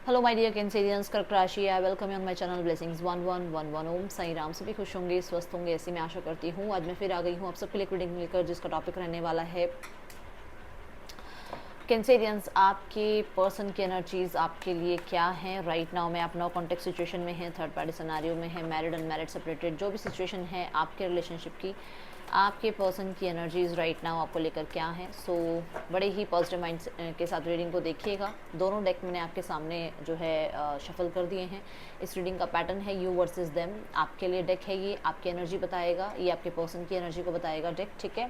Hello my dear Cancerians, कर्क राशि। I welcome you on my channel blessings 1111। ओम साई राम। सभी खुश होंगे, स्वस्थ होंगे, ऐसी मैं आशा करती हूँ। आज मैं फिर आ गई हूँ आप सबके लिए रीडिंग मिलकर, जिसका टॉपिक रहने वाला है कैंसेरियंस, आपके पर्सन की एनर्जीज आपके लिए क्या हैं राइट नाउ में। आप नो कॉन्टेक्ट सिचुएशन में हैं, थर्ड पार्टी सिनेरियो में है, मैरिड अनमैरिड सेपरेटेड, जो भी सिचुएशन है आपके रिलेशनशिप की, आपके पर्सन की एनर्जीज राइट नाउ आपको लेकर क्या है। सो बड़े ही पॉजिटिव माइंड के साथ रीडिंग को देखिएगा। दोनों डेक मैंने आपके सामने जो है शफल कर दिए हैं। इस रीडिंग का पैटर्न है यू वर्सेस देम। आपके लिए डेक है ये, आपकी एनर्जी बताएगा, ये आपके पर्सन की एनर्जी को बताएगा डेक, ठीक है।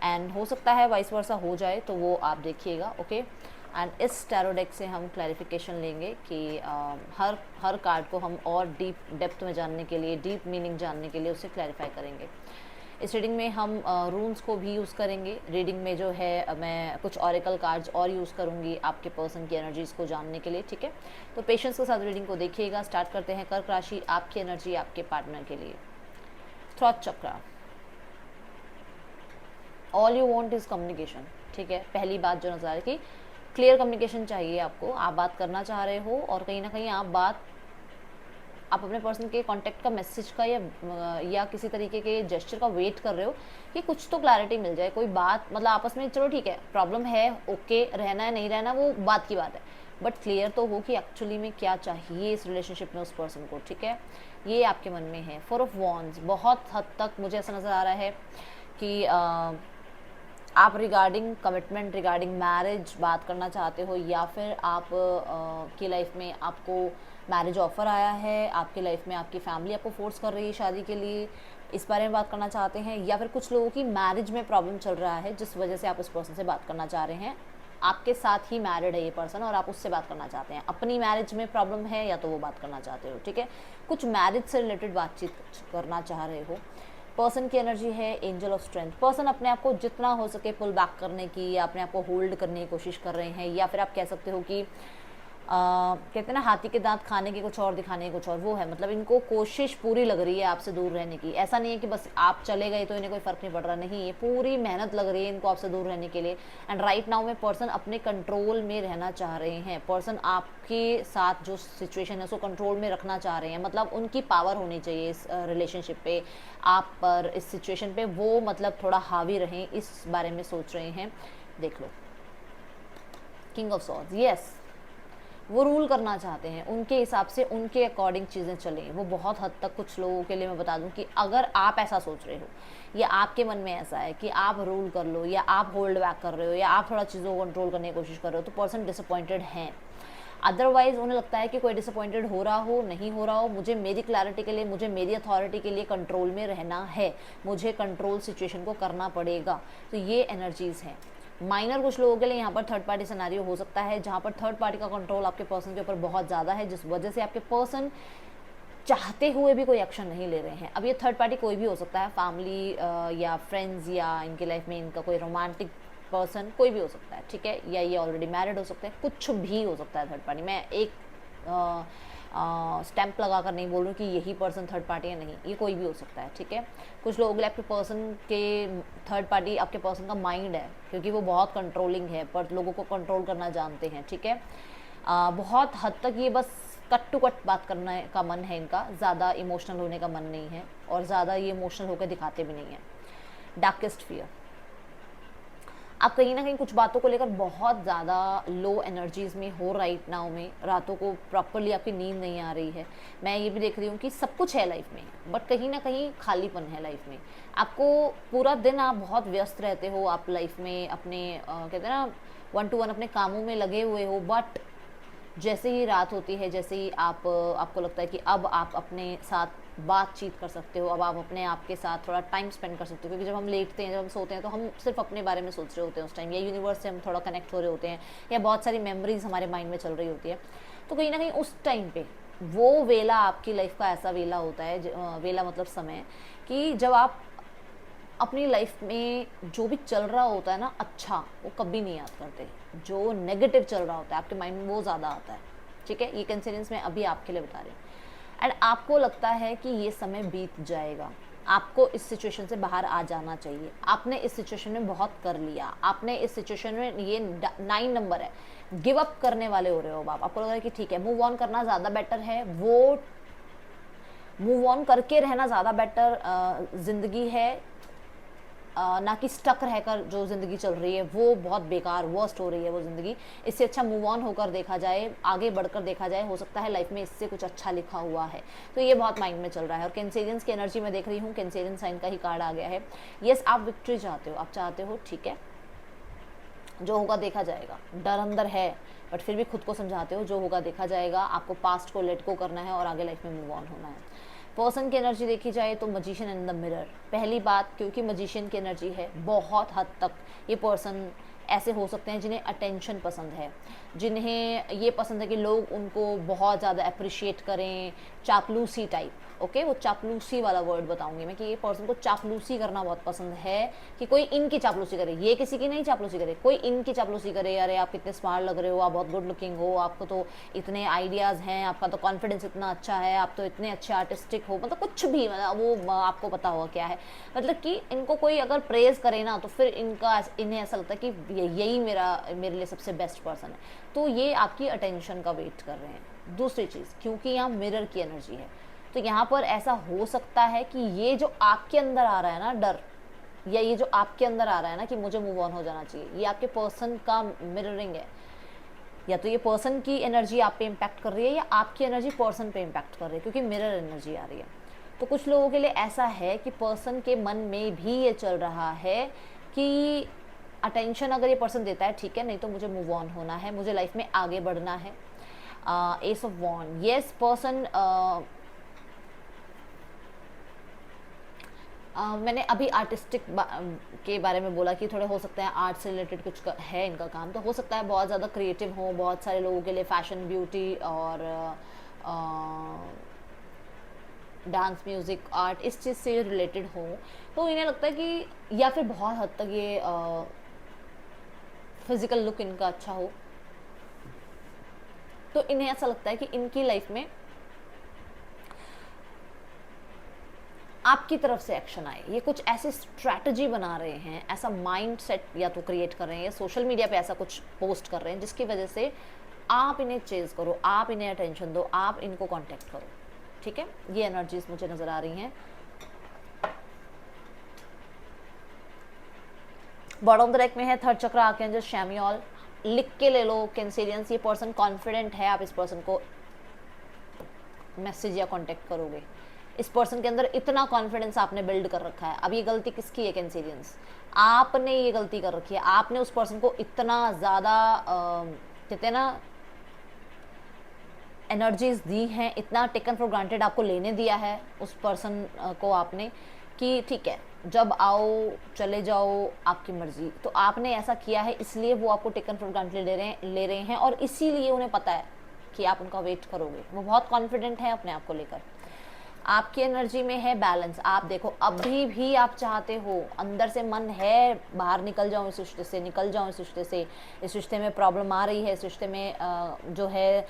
एंड हो सकता है वाइस वर्सा हो जाए, तो वो आप देखिएगा, ओके। एंड इस टैरो डेक से हम क्लैरिफिकेशन लेंगे कि हर कार्ड को हम और डीप डेप्थ में जानने के लिए, डीप मीनिंग जानने के लिए उसे क्लैरिफाई करेंगे। इस रीडिंग में हम रून्स को भी यूज़ करेंगे। रीडिंग में जो है मैं कुछ ऑरेकल कार्ड्स और यूज़ करूँगी आपके पर्सन की एनर्जीज़ को जानने के लिए, ठीक है। तो पेशेंस के साथ रीडिंग को देखिएगा। स्टार्ट करते हैं कर्क राशि, आपकी एनर्जी आपके पार्टनर के लिए। Throat chakra, all you want is communication, ठीक है। पहली बात जो नजर आ रही, क्लियर कम्युनिकेशन चाहिए आपको। आप बात करना चाह रहे हो और कहीं ना कहीं आप अपने पर्सन के कांटेक्ट का, मैसेज का या किसी तरीके के जेस्चर का वेट कर रहे हो कि कुछ तो क्लैरिटी मिल जाए, कोई बात, मतलब आपस में चलो ठीक है, प्रॉब्लम है, ओके, रहना है नहीं रहना वो बात की बात है, बट क्लियर तो हो कि एक्चुअली में क्या चाहिए इस रिलेशनशिप में उस पर्सन को, ठीक है। ये आपके मन में है। 4 ऑफ वॉन्ड्स, बहुत हद तक मुझे ऐसा नज़र आ रहा है कि आप रिगार्डिंग कमिटमेंट, रिगार्डिंग मैरिज बात करना चाहते हो, या फिर आप की लाइफ में आपको मैरिज ऑफर आया है, आपकी लाइफ में आपकी फैमिली आपको फोर्स कर रही है शादी के लिए, इस बारे में बात करना चाहते हैं। या फिर कुछ लोगों की मैरिज में प्रॉब्लम चल रहा है, जिस वजह से आप उस पर्सन से बात करना चाह रहे हैं। आपके साथ ही मैरिड है ये पर्सन और आप उससे बात करना चाहते हैं। अपनी मैरिज में प्रॉब्लम है या तो वो बात करना चाहते हो, ठीक है। कुछ मैरिज से रिलेटेड बातचीत करना चाह रहे हो। पर्सन की एनर्जी है एंजल ऑफ स्ट्रेंथ। पर्सन अपने आप को जितना हो सके पुल बैक करने की, या अपने आप को होल्ड करने की कोशिश कर रहे हैं, या फिर आप कह सकते हो कि कहते हैं ना, हाथी के दांत खाने के कुछ और, दिखाने के कुछ और, वो है। मतलब इनको कोशिश पूरी लग रही है आपसे दूर रहने की। ऐसा नहीं है कि बस आप चले गए तो इन्हें कोई फ़र्क नहीं पड़ रहा, नहीं, ये पूरी मेहनत लग रही है इनको आपसे दूर रहने के लिए। एंड राइट नाउ में पर्सन अपने कंट्रोल में रहना चाह रहे हैं। पर्सन आपके साथ जो सिचुएशन है उसको कंट्रोल में रखना चाह रहे हैं। मतलब उनकी पावर होनी चाहिए इस रिलेशनशिप पे, आप पर, इस सिचुएशन पे, वो मतलब थोड़ा हावी रहें, इस बारे में सोच रहे हैं। देख लो, किंग ऑफ सॉर्ड्स, यस, वो रूल करना चाहते हैं, उनके हिसाब से, उनके अकॉर्डिंग चीज़ें चलें। वो बहुत हद तक, कुछ लोगों के लिए मैं बता दूं कि अगर आप ऐसा सोच रहे हो, या आपके मन में ऐसा है कि आप रूल कर लो, या आप होल्ड बैक कर रहे हो, या आप थोड़ा चीज़ों को कंट्रोल करने की कोशिश कर रहे हो, तो पर्सन डिसअपॉइंटेड हैं। अदरवाइज उन्हें लगता है कि कोई डिसअपॉइंटेड हो रहा हो, नहीं हो रहा हो, मुझे मेरी क्लैरिटी के लिए, मुझे मेरी अथॉरिटी के लिए कंट्रोल में रहना है, मुझे कंट्रोल सिचुएशन को करना पड़ेगा। तो ये एनर्जीज़ हैं। माइनर कुछ लोगों के लिए यहाँ पर थर्ड पार्टी सिनेरियो हो सकता है, जहाँ पर थर्ड पार्टी का कंट्रोल आपके पर्सन के ऊपर बहुत ज़्यादा है, जिस वजह से आपके पर्सन चाहते हुए भी कोई एक्शन नहीं ले रहे हैं। अब ये थर्ड पार्टी कोई भी हो सकता है, फैमिली या फ्रेंड्स, या इनकी लाइफ में इनका कोई रोमांटिक पर्सन, कोई भी हो सकता है, ठीक है, या ये ऑलरेडी मैरिड हो सकता है, कुछ भी हो सकता है थर्ड पार्टी। मैं एक स्टैंप लगा कर नहीं बोल रही हूँ कि यही पर्सन थर्ड पार्टी है, नहीं, ये कोई भी हो सकता है, ठीक है। कुछ लोगों के लिए आपके पर्सन के थर्ड पार्टी आपके पर्सन का माइंड है, क्योंकि वो बहुत कंट्रोलिंग है, पर लोगों को कंट्रोल करना जानते हैं, ठीक है। बहुत हद तक ये बस कट टू कट बात करने का मन है इनका, ज़्यादा इमोशनल होने का मन नहीं है, और ज़्यादा ये इमोशनल होकर दिखाते भी नहीं है। डार्केस्ट फियर, आप कहीं ना कहीं कुछ बातों को लेकर बहुत ज़्यादा लो एनर्जीज़ में हो राइट नाउ में। रातों को प्रॉपरली आपकी नींद नहीं आ रही है। मैं ये भी देख रही हूँ कि सब कुछ है लाइफ में, बट कहीं ना कहीं खालीपन है लाइफ में। आपको पूरा दिन आप बहुत व्यस्त रहते हो, आप लाइफ में अपने कहते हैं ना, 1 to 1 अपने कामों में लगे हुए हो, बट जैसे ही रात होती है, जैसे ही आपको लगता है कि अब आप अपने साथ बातचीत कर सकते हो, अब आप अपने आप के साथ थोड़ा टाइम स्पेंड कर सकते हो, क्योंकि जब हम लेटते हैं, जब हम सोते हैं, तो हम सिर्फ अपने बारे में सोच रहे होते हैं उस टाइम, या यूनिवर्स से हम थोड़ा कनेक्ट हो रहे होते हैं, या बहुत सारी मेमोरीज हमारे माइंड में चल रही होती है। तो कहीं ना कहीं उस टाइम पे वो वेला आपकी लाइफ का ऐसा वेला होता है, वेला मतलब समय, कि जब आप अपनी लाइफ में जो भी चल रहा होता है ना अच्छा, वो कभी नहीं याद करते। जो नेगेटिव चल रहा होता है आपके माइंड में वो ज़्यादा आता है, ठीक है। ये कंसिडेंस मैं अभी आपके लिए बता रही हूँ। एंड आपको लगता है कि ये समय बीत जाएगा, आपको इस सिचुएशन से बाहर आ जाना चाहिए। आपने इस सिचुएशन में बहुत कर लिया, आपने इस सिचुएशन में, ये 9 नंबर है, गिव अप करने वाले हो रहे हो आप। आपको लग रहा है कि ठीक है मूव ऑन करना ज़्यादा बेटर है, वो मूव ऑन करके रहना ज़्यादा बेटर ज़िंदगी है, ना कि स्टक रहकर जो ज़िंदगी चल रही है वो बहुत बेकार वर्स्ट हो रही है वो ज़िंदगी। इससे अच्छा मूव ऑन होकर देखा जाए, आगे बढ़कर देखा जाए, हो सकता है लाइफ में इससे कुछ अच्छा लिखा हुआ है। तो ये बहुत माइंड में चल रहा है। और कैंसेरियंस की एनर्जी में देख रही हूँ, कैंसेरियन साइन का ही कार्ड आ गया है। यस, आप विक्ट्री चाहते हो, आप चाहते हो, ठीक है, जो होगा देखा जाएगा। डर अंदर है बट फिर भी खुद को समझाते हो, जो होगा देखा जाएगा। आपको पास्ट को लेट गो करना है और आगे लाइफ में मूव ऑन होना है। पर्सन की एनर्जी देखी जाए तो मजिशियन इन द मिरर। पहली बात, क्योंकि मजिशियन की एनर्जी है, बहुत हद तक ये पर्सन ऐसे हो सकते हैं जिन्हें अटेंशन पसंद है, जिन्हें ये पसंद है कि लोग उनको बहुत ज़्यादा अप्रिशिएट करें, चापलूसी टाइप। ओके, वो चापलूसी वाला वर्ड बताऊंगी मैं कि ये पर्सन को चापलूसी करना बहुत पसंद है, कि कोई इनकी चापलूसी करे, ये किसी की नहीं चापलूसी करे, कोई इनकी चापलूसी करे। अरे आप कितने स्मार्ट लग रहे हो, आप बहुत गुड लुकिंग हो, आपको तो इतने आइडियाज़ हैं, आपका तो कॉन्फिडेंस इतना अच्छा है, आप तो इतने अच्छे आर्टिस्टिक हो, मतलब कुछ भी, मतलब वो आपको पता होगा क्या है। मतलब कि इनको कोई अगर प्रेज़ करे ना तो फिर इन्हें ऐसा लगता है कि यही मेरे लिए सबसे बेस्ट पर्सन है। तो ये आपकी अटेंशन का वेट कर रहे हैं। दूसरी चीज़, क्योंकि यहाँ मिरर की एनर्जी है, तो यहाँ पर ऐसा हो सकता है कि ये जो आपके अंदर आ रहा है ना डर, या ये जो आपके अंदर आ रहा है ना कि मुझे मूव ऑन हो जाना चाहिए, ये आपके पर्सन का मिररिंग है। या तो ये पर्सन की एनर्जी आप पे इम्पैक्ट कर रही है, या आपकी एनर्जी पर्सन पे इम्पैक्ट कर रही है, क्योंकि मिरर एनर्जी आ रही है। तो कुछ लोगों के लिए ऐसा है कि पर्सन के मन में भी ये चल रहा है कि अटेंशन अगर ये पर्सन देता है ठीक है, नहीं तो मुझे मूव ऑन होना है, मुझे लाइफ में आगे बढ़ना है। Ace of wand, yes, person मैंने अभी आर्टिस्टिक के बारे में बोला कि थोड़े हो सकता है आर्ट से रिलेटेड कुछ है इनका काम, तो हो सकता है बहुत ज़्यादा क्रिएटिव हो, बहुत सारे लोगों के लिए फैशन, ब्यूटी और डांस, म्यूज़िक, आर्ट इस चीज़ से रिलेटेड हो। तो इन्हें लगता है कि या फिर बहुत हद तक ये फिज़िकल लुक इनका अच्छा हो, तो इन्हें ऐसा लगता है कि इनकी लाइफ में आपकी तरफ से एक्शन आए। ये कुछ ऐसी स्ट्रैटेजी बना रहे हैं, ऐसा माइंड सेट या तो क्रिएट कर रहे हैं, या सोशल मीडिया पे ऐसा कुछ पोस्ट कर रहे हैं जिसकी वजह से आप इन्हें चेज करो, आप इन्हें अटेंशन दो, आप इनको कांटेक्ट करो। ठीक है, ये एनर्जीज मुझे नजर आ रही हैं। बॉटम ट्रैक में है थर्ड चक्र आर्कएंजल शैम्यूएल। लिख के ले लो कैंसेरियंस, ये पर्सन कॉन्फिडेंट है, आप इस पर्सन को मैसेज या कांटेक्ट करोगे। इस पर्सन के अंदर इतना कॉन्फिडेंस आपने बिल्ड कर रखा है। अब ये गलती किसकी है कैंसेरियंस? आपने ये गलती कर रखी है। आपने उस पर्सन को इतना ज़्यादा कहते हैं ना एनर्जीज दी हैं, इतना टेकन फॉर ग्रांटेड आपको लेने दिया है उस पर्सन को आपने, कि ठीक है जब आओ चले जाओ आपकी मर्जी। तो आपने ऐसा किया है, इसलिए वो आपको टेकन फॉर ग्रांटेड ले रहे हैं, और इसीलिए उन्हें पता है कि आप उनका वेट करोगे। वो बहुत कॉन्फिडेंट है अपने आप को लेकर। आपकी एनर्जी में है बैलेंस। आप देखो अभी भी आप चाहते हो, अंदर से मन है बाहर निकल जाऊं इस रिश्ते से, निकल जाऊं इस रिश्ते से, इस रिश्ते में प्रॉब्लम आ रही है, इस रिश्ते में जो है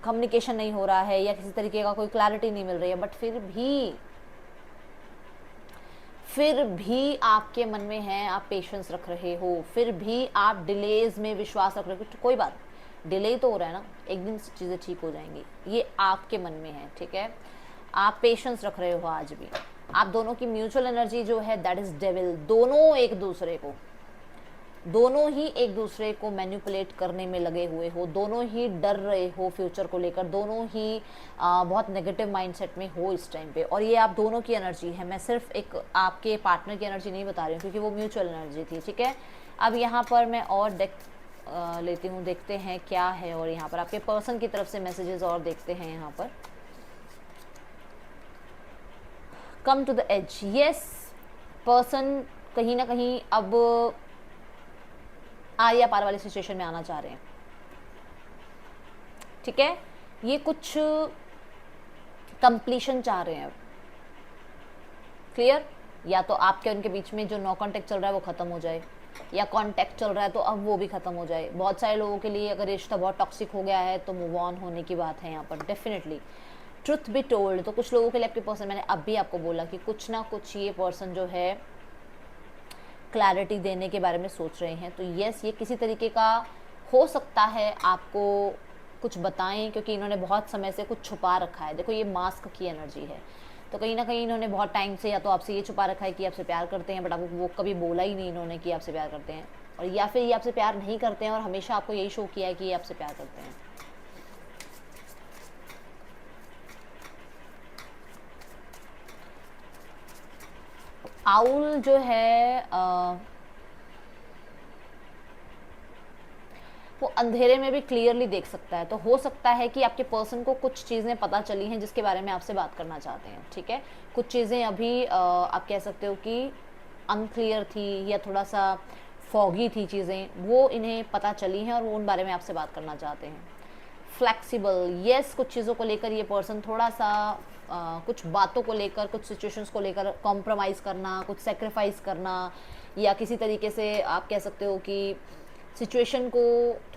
कम्युनिकेशन नहीं हो रहा है, या किसी तरीके का कोई क्लैरिटी नहीं मिल रही है, बट फिर भी आपके मन में है, आप पेशेंस रख रहे हो, फिर भी आप डिलेज में विश्वास रख रहे हो। तो कोई बात, डिले तो हो रहा है ना, एक दिन चीज़ें ठीक हो जाएंगी, ये आपके मन में है। ठीक है, आप पेशेंस रख रहे हो आज भी। आप दोनों की म्यूचुअल एनर्जी जो है दैट इज डेविल। दोनों ही एक दूसरे को मैनिपुलेट करने में लगे हुए हो, दोनों ही डर रहे हो फ्यूचर को लेकर, दोनों ही बहुत नेगेटिव माइंडसेट में हो इस टाइम पे। और ये आप दोनों की एनर्जी है, मैं सिर्फ एक आपके पार्टनर की एनर्जी नहीं बता रही हूँ क्योंकि वो म्यूचुअल एनर्जी थी। ठीक है, अब यहाँ पर मैं और लेती हूँ, देखते हैं क्या है। और यहाँ पर आपके पर्सन की तरफ से मैसेजेस और देखते हैं। यहाँ पर come to the edge. Yes, person कहीं ना कहीं अब आर्या पार वाली सिचुएशन में आना चाह रहे हैं। ठीक है, ये कुछ कंप्लीशन चाह रहे हैं। क्लियर? या तो आपके उनके बीच में जो नो कॉन्टेक्ट चल रहा है वो खत्म हो जाए, या कांटेक्ट चल रहा है तो अब वो भी खत्म हो जाए। बहुत सारे लोगों के लिए अगर रिश्ता बहुत टॉक्सिक हो गया है तो मूव ऑन होने की बात है यहाँ पर डेफिनेटली। ट्रुथ बी टोल्ड, तो कुछ लोगों के लिए आपके पर्सन, मैंने अभी आपको बोला कि कुछ ना कुछ ये पर्सन जो है क्लैरिटी देने के बारे में सोच रहे हैं। तो यस, ये किसी तरीके का हो सकता है आपको कुछ बताएं, क्योंकि इन्होंने बहुत समय से कुछ छुपा रखा है। देखो ये मास्क की एनर्जी है, तो कहीं ना कहीं इन्होंने बहुत टाइम से या तो आपसे ये छुपा रखा है कि आपसे प्यार करते हैं, बट आपको वो कभी बोला ही नहीं इन्होंने कि आपसे प्यार करते हैं, और या फिर ये आपसे प्यार नहीं करते हैं और हमेशा आपको यही शो किया है कि ये आपसे प्यार करते हैं। आउल जो है वो अंधेरे में भी क्लियरली देख सकता है, तो हो सकता है कि आपके पर्सन को कुछ चीज़ें पता चली हैं जिसके बारे में आपसे बात करना चाहते हैं। ठीक है, कुछ चीज़ें अभी आप कह सकते हो कि अनक्लियर थी या थोड़ा सा फॉगी थी चीज़ें, वो इन्हें पता चली हैं और वो उन बारे में आपसे बात करना चाहते हैं। फ्लेक्सिबल, यस, कुछ चीज़ों को लेकर ये पर्सन थोड़ा सा कुछ बातों को लेकर, कुछ सिचुएशंस को लेकर कॉम्प्रोमाइज़ करना, कुछ सेक्रीफाइस करना, या किसी तरीके से आप कह सकते हो कि सिचुएशन को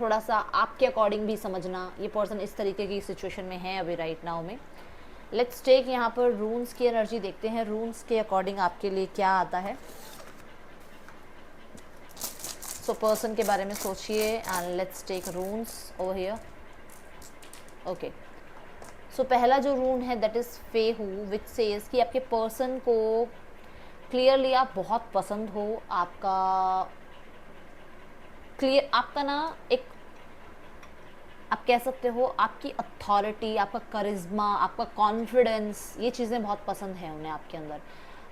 थोड़ा सा आपके अकॉर्डिंग भी समझना, ये पर्सन इस तरीके की सिचुएशन में है अभी राइट नाउ में। लेट्स टेक यहाँ पर रून्स की एनर्जी, देखते हैं रून्स के अकॉर्डिंग आपके लिए क्या आता है। सो पर्सन के बारे में सोचिए and let's take runes over here. Okay, so पहला जो रून है that is fehu, which says कि आपके पर्सन को क्लियरली आप बहुत पसंद हो, आपका क्लियर, आपका ना एक, आप कह सकते हो आपकी अथॉरिटी, आपका करिश्मा, आपका कॉन्फिडेंस, ये चीज़ें बहुत पसंद है उन्हें आपके अंदर।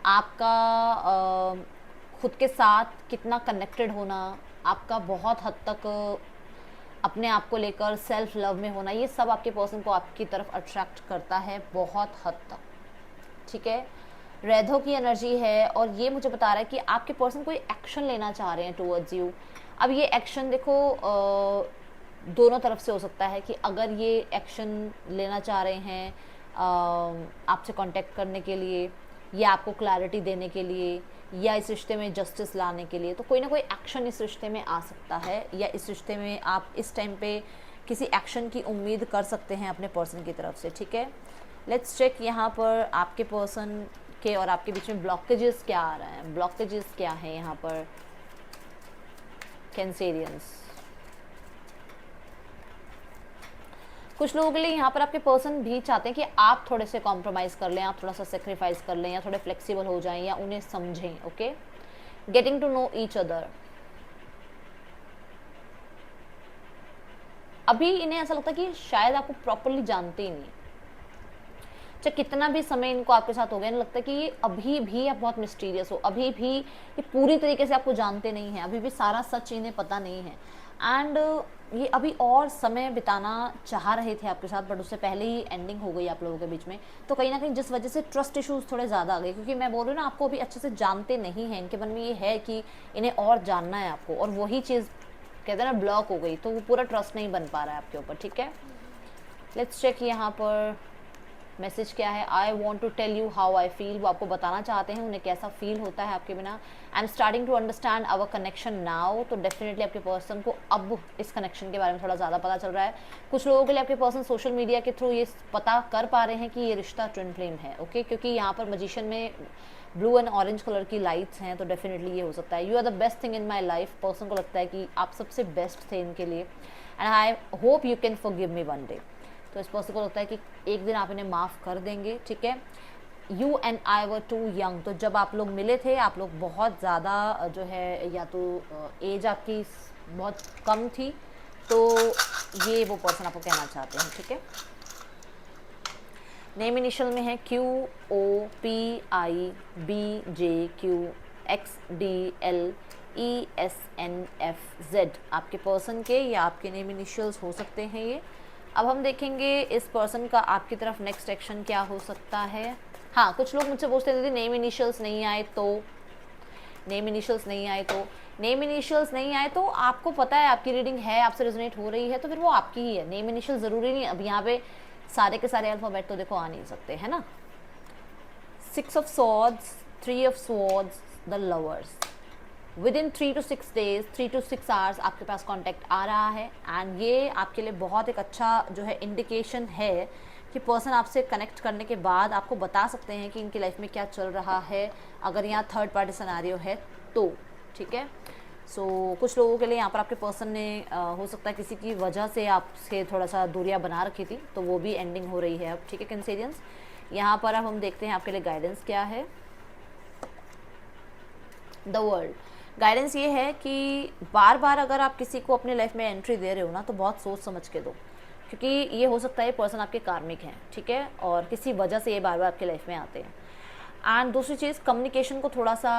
आपका खुद के साथ कितना कनेक्टेड होना, आपका बहुत हद तक अपने आप को लेकर सेल्फ लव में होना, ये सब आपके पर्सन को आपकी तरफ अट्रैक्ट करता है बहुत हद तक। ठीक है, रेधो की एनर्जी है और ये मुझे बता रहा है कि आपके पर्सन कोई एक्शन लेना चाह रहे हैं टुवर्ड्स यू। अब ये एक्शन देखो दोनों तरफ से हो सकता है कि अगर ये एक्शन लेना चाह रहे हैं आपसे कांटेक्ट करने के लिए, या आपको क्लैरिटी देने के लिए, या इस रिश्ते में जस्टिस लाने के लिए, तो कोई ना कोई एक्शन इस रिश्ते में आ सकता है, या इस रिश्ते में आप इस टाइम पे किसी एक्शन की उम्मीद कर सकते हैं अपने पर्सन की तरफ से। ठीक है, लेट्स चेक यहाँ पर आपके पर्सन के और आपके बीच में ब्लॉकेजेस क्या आ रहा है, ब्लॉकेजेस क्या है यहाँ पर कैंसेरियंस। कुछ लोगों के लिए यहाँ पर आपके पर्सन भी चाहते हैं कि आप थोड़े से कॉम्प्रोमाइज़ कर लें, आप थोड़ा सा सेक्रीफाइस कर लें, या थोड़े फ्लेक्सिबल हो जाएं, या उन्हें समझें। Okay, getting to know each other. अभी इन्हें ऐसा लगता है कि शायद आपको प्रॉपरली जानते ही नहीं, चाहे कितना भी समय इनको आपके साथ हो गया, इन्हें लगता है कि ये अभी भी आप बहुत मिस्टीरियस हो, अभी भी ये पूरी तरीके से आपको जानते नहीं हैं, अभी भी सारा सच इन्हें पता नहीं है, एंड ये अभी और समय बिताना चाह रहे थे आपके साथ, बट उससे पहले ही एंडिंग हो गई आप लोगों के बीच में। तो कहीं ना कहीं जिस वजह से ट्रस्ट इश्यूज थोड़े ज़्यादा आ गए, क्योंकि मैं बोल रही हूँ ना, आपको अभी अच्छे से जानते नहीं हैं, इनके मन में ये है कि इन्हें और जानना है आपको, और वही चीज़ कहते हैं ना ब्लॉक हो गई, तो वो पूरा ट्रस्ट नहीं बन पा रहा है आपके ऊपर। ठीक है, लेट्स चेक यहाँ पर मैसेज क्या है। I want to tell you how I feel, वो आपको बताना चाहते हैं उन्हें कैसा फील होता है आपके बिना। I am starting to understand our connection now, तो डेफिनेटली आपके पर्सन को अब इस कनेक्शन के बारे में थोड़ा ज़्यादा पता चल रहा है। कुछ लोगों के लिए आपके पर्सन सोशल मीडिया के थ्रू ये पता कर पा रहे हैं कि ये रिश्ता ट्विन फ्लेम है। ओके, क्योंकि यहाँ पर मजिशियन में ब्लू एंड ऑरेंज कलर की लाइट्स हैं, तो डेफिनेटली ये हो सकता है। You are the best thing in my life, person को लगता है कि आप सबसे बेस्ट थे इनके लिए, and I hope you can forgive me one day. तो इस पर्सन को लगता है कि एक दिन आप इन्हें माफ़ कर देंगे। ठीक है, you and I were too young, तो जब आप लोग मिले थे आप लोग बहुत ज़्यादा जो है, या तो एज आपकी बहुत कम थी, तो ये वो पर्सन आपको कहना चाहते हैं। ठीक है, नेम इनिशियल में है QOPIBJQXDLESNFZ, आपके पर्सन के या आपके नेम इनिशियल्स हो सकते हैं ये। अब हम देखेंगे इस पर्सन का आपकी तरफ नेक्स्ट एक्शन क्या हो सकता है। हाँ, कुछ लोग मुझसे पूछते थे नेम इनिशियल्स नहीं आए तो, नेम इनिशियल्स नहीं आए तो, नेम इनिशियल्स नहीं आए तो आपको पता है आपकी रीडिंग है, आपसे रेजोनेट हो रही है, तो फिर वो आपकी ही है। नेम इनिशियल ज़रूरी नहीं, अब यहाँ पे सारे के सारे अल्फ़ाबेट तो देखो आ नहीं सकते, है ना। 6 of Swords, 3 of Swords, the Lovers। With in 3 to 6 days, 3 to 6 hours आपके पास कांटेक्ट आ रहा है, एंड ये आपके लिए बहुत एक अच्छा जो है इंडिकेशन है कि पर्सन आपसे कनेक्ट करने के बाद आपको बता सकते हैं कि इनकी लाइफ में क्या चल रहा है, अगर यहाँ थर्ड पार्टी सिनेरियो है तो, ठीक है। सो कुछ लोगों के लिए यहाँ पर आपके पर्सन ने हो सकता है किसी की वजह से आपसे थोड़ा सा दूरियाँ बना रखी थी, तो वो भी एंडिंग हो रही है अब, ठीक है कैंसेरियंस। यहाँ पर अब हम देखते हैं आपके लिए गाइडेंस क्या है। द वर्ल्ड गाइडेंस ये है कि बार बार अगर आप किसी को अपनी लाइफ में एंट्री दे रहे हो ना, तो बहुत सोच समझ के दो, क्योंकि ये हो सकता है पर्सन आपके कार्मिक हैं, ठीक है, और किसी वजह से ये बार बार आपकी लाइफ में आते हैं। एंड दूसरी चीज़, कम्युनिकेशन को थोड़ा सा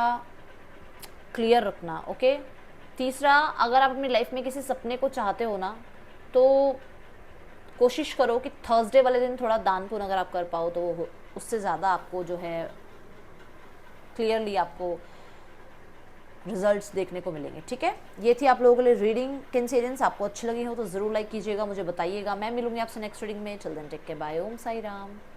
क्लियर रखना, ओके। तीसरा, अगर आप अपनी लाइफ में किसी सपने को चाहते हो ना, तो कोशिश करो कि थर्सडे वाले दिन थोड़ा दान पुण्य अगर आप कर पाओ तो उससे ज़्यादा आपको जो है क्लियरली आपको रिजल्ट्स देखने को मिलेंगे, ठीक है। ये थी आप लोगों के लिए रीडिंग कैंसेरियंस। आपको अच्छी लगी हो तो ज़रूर लाइक कीजिएगा, मुझे बताइएगा। मैं मिलूंगी आपसे नेक्स्ट रीडिंग में। चल देन टेक केयर, बाय, ओम साई राम।